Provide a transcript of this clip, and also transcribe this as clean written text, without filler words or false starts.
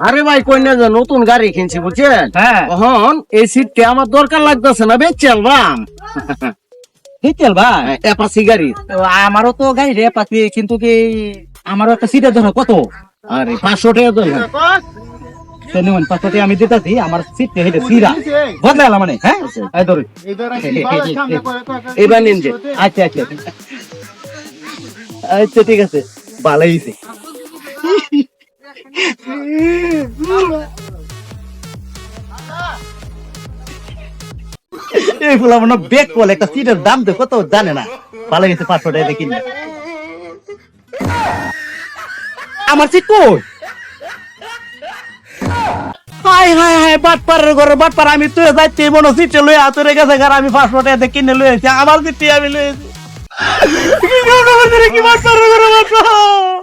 আরে ভাই কই না যে নতুন গাড়ি কিনছি বুঝছেন, এখন এই সিটটা আমার দরকার লাগতেছে না, বেচে আলবাম। অ্যাপাচি গাড়ি। আমারও তো গাড়ি রে পাতি, কিন্তু কি আমারও একটা সিটের জন্য কত? আরে 500 টাকা দরকার। 500 টাকা আমি দিতেছি, আমার সিটটা হেঁটে সিরা বদলালাম মানে। হ্যাঁ এই ধরে এবার নিন যে। আচ্ছা আচ্ছা আচ্ছা ঠিক আছে, ভালোই হয়েছে। এইগুলো মনে বেক বলে একটা সিটের দাম তো কত জানে না, ভালো গেছে 500 টাকা কিনলে। আমার সিট কই? হাই হাই হাই, বাটপাড়ের ঘরে বাটপাড়, আমি তুই যাইতে মনে সিটে লই আতরে গেছে ঘর, আমি 500 টাকা কিনে লই আছি, আমার সিটে আমি লই আছি। কি বাটপাড়ের ঘরে বাটপাড়।